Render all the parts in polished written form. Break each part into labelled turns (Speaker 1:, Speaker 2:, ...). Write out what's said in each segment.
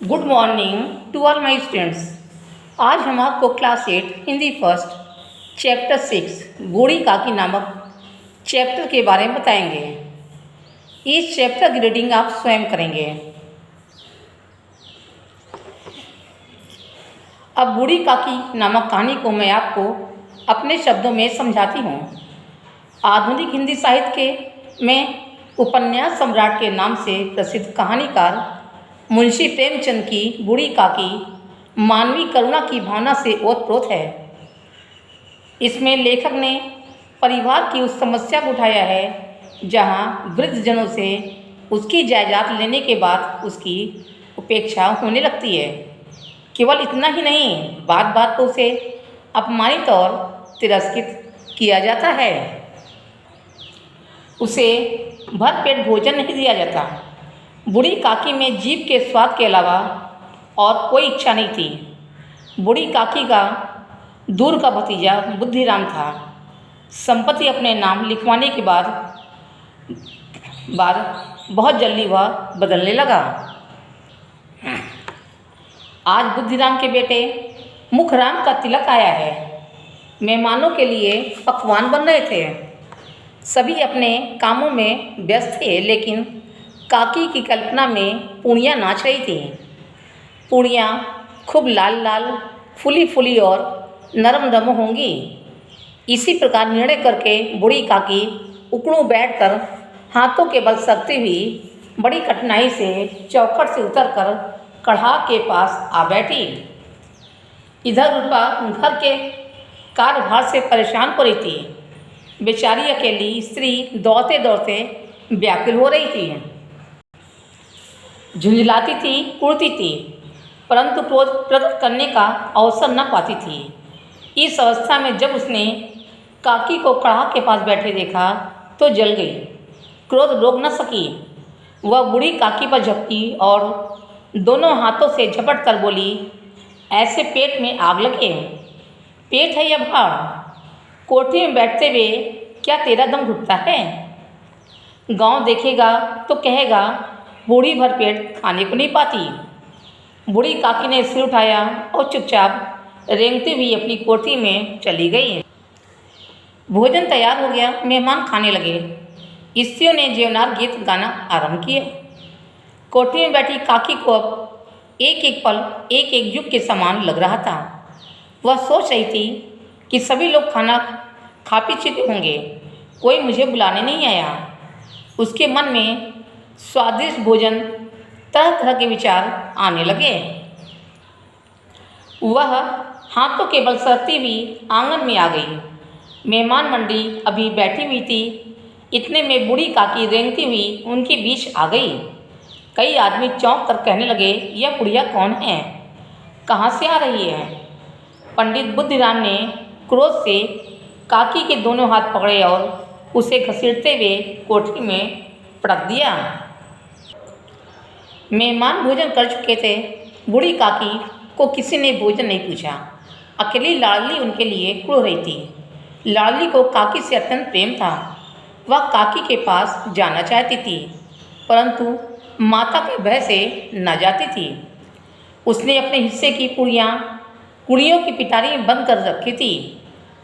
Speaker 1: Good morning to all my students. आज हम आपको क्लास 8 हिंदी फर्स्ट चैप्टर 6 बूढ़ी काकी नामक चैप्टर के बारे में बताएंगे। इस चैप्टर की रीडिंग आप स्वयं करेंगे। अब बूढ़ी काकी नामक कहानी को मैं आपको अपने शब्दों में समझाती हूँ। आधुनिक हिंदी साहित्य में उपन्यास सम्राट के नाम से प्रसिद्ध कहानीकार मुंशी प्रेमचंद की बूढ़ी काकी मानवीय करुणा की भावना से ओतप्रोत है। इसमें लेखक ने परिवार की उस समस्या को उठाया है जहां वृद्धजनों से उसकी जायदाद लेने के बाद उसकी उपेक्षा होने लगती है। केवल इतना ही नहीं, बात बात पर उसे अपमानित और तिरस्कृत किया जाता है। उसे भरपेट भोजन नहीं दिया जाता। बूढ़ी काकी में जीभ के स्वाद के अलावा और कोई इच्छा नहीं थी। बूढ़ी काकी का दूर का भतीजा बुद्धिराम था। संपत्ति अपने नाम लिखवाने के बाद बहुत जल्दी वह बदलने लगा। आज बुद्धिराम के बेटे मुखराम का तिलक आया है। मेहमानों के लिए पकवान बन रहे थे। सभी अपने कामों में व्यस्त थे, लेकिन काकी की कल्पना में पूड़ियाँ नाच रही थी। पूड़ियाँ खूब लाल लाल, फूली फूली और नरम नरम होंगी। इसी प्रकार निर्णय करके बूढ़ी काकी उकड़ू बैठकर हाथों के बल सकती हुई बड़ी कठिनाई से चौखट से उतरकर कढ़ा के पास आ बैठी। इधर रूपा घर के कार्यभार से परेशान हो रही थी। बेचारी अकेली स्त्री दौड़ते दौड़ते व्याकुल हो रही थी। झुंझलाती थी, कुड़ती थी, परंतु क्रोध प्रकट करने का अवसर न पाती थी। इस अवस्था में जब उसने काकी को कढ़ा के पास बैठे देखा तो जल गई। क्रोध रोक न सकी। वह बूढ़ी काकी पर झपटी और दोनों हाथों से झपट कर बोली, ऐसे पेट में आग लगे? पेट है या भाड़? कोठरी में बैठते हुए क्या तेरा दम घुटता है? गांव देखेगा तो कहेगा बूढ़ी भर पेट खाने को नहीं पाती। बूढ़ी काकी ने सिर उठाया और चुपचाप रेंगती हुई अपनी कोठरी में चली गई। भोजन तैयार हो गया। मेहमान खाने लगे। स्त्रियों ने जेवनार गीत गाना आरंभ किया। कोठरी में बैठी काकी को अब एक एक पल एक एक युग के समान लग रहा था। वह सोच रही थी कि सभी लोग खाना खा पी चुके होंगे, कोई मुझे बुलाने नहीं आया। उसके मन में स्वादिष्ट भोजन तरह तरह के विचार आने लगे। वह हाथों के बल सरकती हुई आंगन में आ गई। मेहमान मंडली अभी बैठी हुई थी। इतने में बूढ़ी काकी रेंगती हुई उनके बीच आ गई। कई आदमी चौंक कर कहने लगे, यह बुढ़िया कौन है? कहाँ से आ रही है? पंडित बुद्धिराम ने क्रोध से काकी के दोनों हाथ पकड़े और उसे घसीटते हुए कोठरी में पटक दिया। मेहमान भोजन कर चुके थे। बूढ़ी काकी को किसी ने भोजन नहीं पूछा। अकेली लाडली उनके लिए कुड़ रही थी। लाडली को काकी से अत्यंत प्रेम था। वह काकी के पास जाना चाहती थी, परंतु माता के भय से न जाती थी। उसने अपने हिस्से की कुड़ियों की पिटारी में बंद कर रखी थी।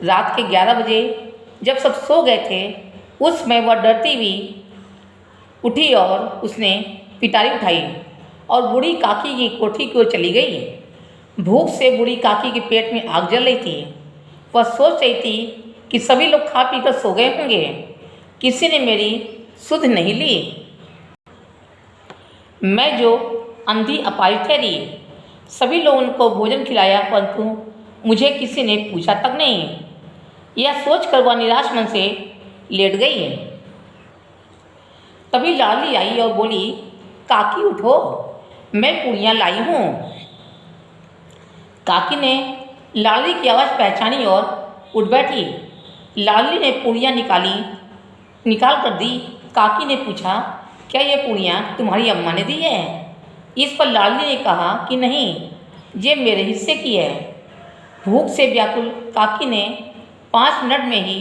Speaker 1: रात के 11 बजे जब सब सो गए थे, उस समय वह डरती हुई उठी और उसने पिटारी उठाई और बूढ़ी काकी की कोठरी की ओर चली गई। भूख से बूढ़ी काकी के पेट में आग जल रही थी। वह सोच रही थी कि सभी लोग खा पी कर सो गए होंगे, किसी ने मेरी सुध नहीं ली। मैं जो अंधी अपाई ठहरी। सभी लोगों को भोजन खिलाया, परंतु मुझे किसी ने पूछा तक नहीं। यह सोचकर वह निराश मन से लेट गई। तभी लाडली आई और बोली, काकी उठो, मैं पूड़ियाँ लाई हूँ। काकी ने लाडली की आवाज़ पहचानी और उठ बैठी। लाडली ने पूड़ियाँ निकाल कर दी। काकी ने पूछा, क्या ये पूड़ियाँ तुम्हारी अम्मा ने दी है? इस पर लाडली ने कहा कि नहीं, ये मेरे हिस्से की है। भूख से व्याकुल काकी ने 5 मिनट में ही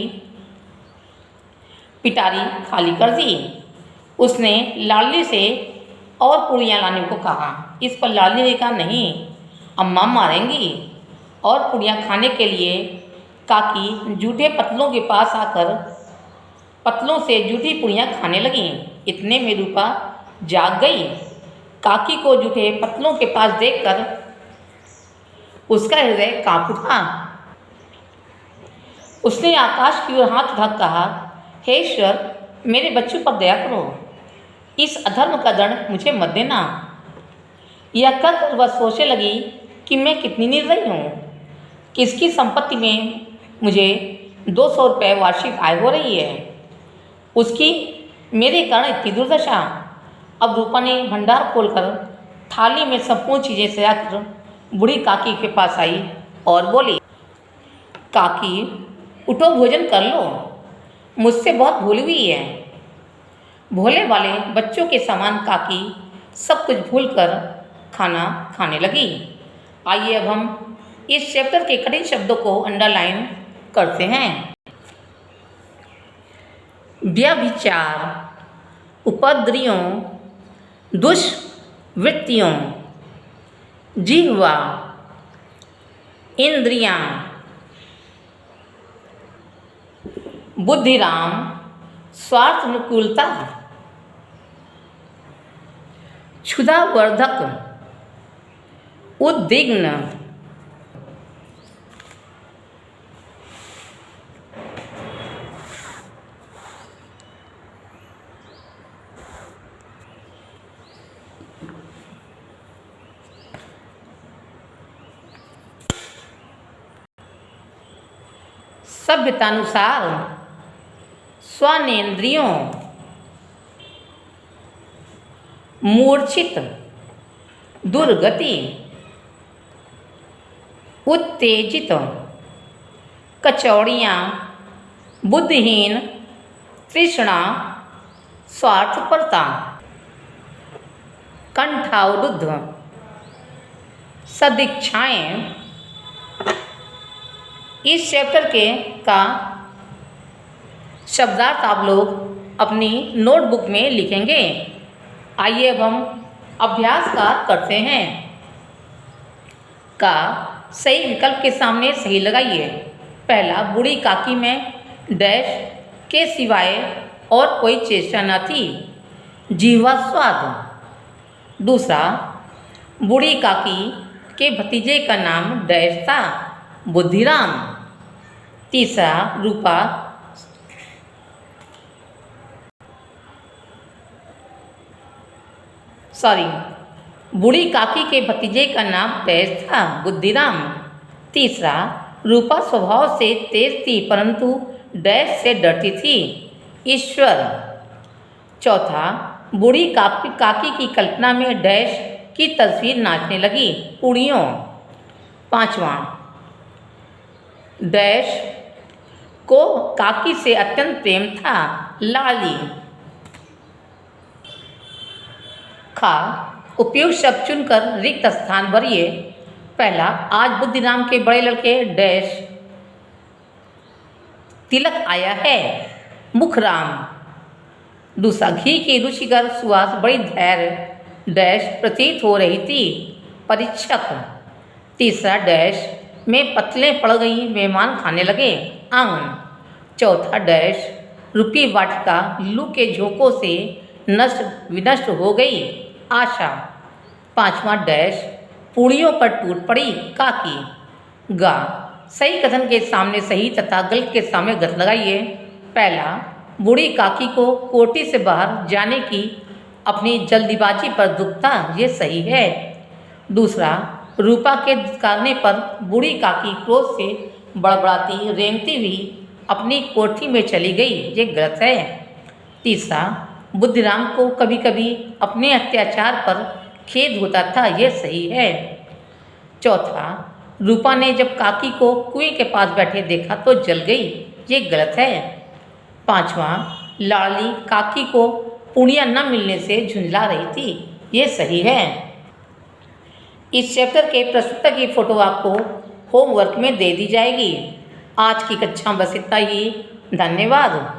Speaker 1: पिटारी खाली कर दी। उसने लाडली से और पूड़ियाँ लाने को कहा। इस पर लाली ने कहा, नहीं, अम्मा मारेंगी। और पूड़ियाँ खाने के लिए काकी जूठे पतलों के पास आकर पतलों से जूठी पूड़ियाँ खाने लगीं। इतने में रूपा जाग गई। काकी को जूठे पतलों के पास देखकर उसका हृदय कांप उठा। उसने आकाश की ओर हाथ उठाकर कहा, हे ईश्वर, मेरे बच्चों पर दया करो, इस अधर्म का दंड मुझे मत देना। यह कहकर वह सोचने लगी कि मैं कितनी निर्दयी हूँ, किसकी संपत्ति में मुझे 200 रुपये वार्षिक आय हो रही है, उसकी मेरे कारण इतनी दुर्दशा। अब रूपा ने भंडार खोलकर थाली में संपूर्ण चीज़ें सजाकर बूढ़ी काकी के पास आई और बोली, काकी, उठो, भोजन कर लो, मुझसे बहुत भूल हुई है। भोले वाले बच्चों के समान काकी सब कुछ भूलकर खाना खाने लगी। आइए अब हम इस चैप्टर के कठिन शब्दों को अंडरलाइन करते हैं। व्यभिचार, उपद्रियों, दुष्वृत्तियों, जिह्वा, इंद्रियां, बुद्धिराम, स्वार्थानुकूलता, क्षुधावर्धक, उद्विग्न, सभ्यतानुसार, स्वानेन्द्रियों, मूर्छित, दुर्गति, उत्तेजित, कचौड़ियाँ, बुद्धिहीन, तृष्णा, स्वार्थपरता, कंठावरुद्ध, सदिच्छाएँ। इस चैप्टर का शब्दार्थ आप लोग अपनी नोटबुक में लिखेंगे। आइए अब हम अभ्यास का करते हैं। का सही विकल्प के सामने सही लगाइए। पहला, बूढ़ी काकी में डैश के सिवाय और कोई चेष्टा न थी, जीवा स्वाद। दूसरा, बूढ़ी काकी के भतीजे का नाम डैश था, बुद्धिराम। तीसरा, बूढ़ी काकी के भतीजे का नाम डैश था, बुद्धिराम। तीसरा, रूपा स्वभाव से तेज थी परंतु डैश से डरती थी, ईश्वर। चौथा, बूढ़ी काकी की कल्पना में डैश की तस्वीर नाचने लगी, पूड़ियों। पांचवा, डैश को काकी से अत्यंत प्रेम था, लाली। खा, उपयुक्त शब्द चुनकर रिक्त स्थान भरिए। पहला, आज बुद्धिराम के बड़े लड़के डैश तिलक आया है, मुखराम। दूसरा, घी की रुचिकर सुवास बड़ी धैर्य डैश प्रतीत हो रही थी, परीक्षक। तीसरा, डैश में पतले पड़ गई, मेहमान खाने लगे, आंगन। चौथा, डैश रुपी वाटिका लू के झोंकों से नष्ट विनष्ट हो गई, आशा। पांचवा, डैश पूड़ियों पर टूट पड़ी, काकी। गा, सही कथन के सामने सही तथा गलत के सामने गलत लगाइए। पहला, बूढ़ी काकी को कोठी से बाहर जाने की अपनी जल्दीबाजी पर दुख था, ये सही है। दूसरा, रूपा के धुतकारने पर बूढ़ी काकी क्रोध से बड़बड़ाती रेंगती हुई अपनी कोठी में चली गई, ये गलत है। तीसरा, बुद्धिराम को कभी कभी अपने अत्याचार पर खेद होता था, ये सही है। चौथा, रूपा ने जब काकी को कुएं के पास बैठे देखा तो जल गई, ये गलत है। पांचवा, लाडली काकी को पूड़ियाँ न मिलने से झुंझला रही थी, ये सही है। इस चैप्टर के प्रस्तुता की फ़ोटो आपको होमवर्क में दे दी जाएगी। आज की कक्षा बस इतना ही। धन्यवाद।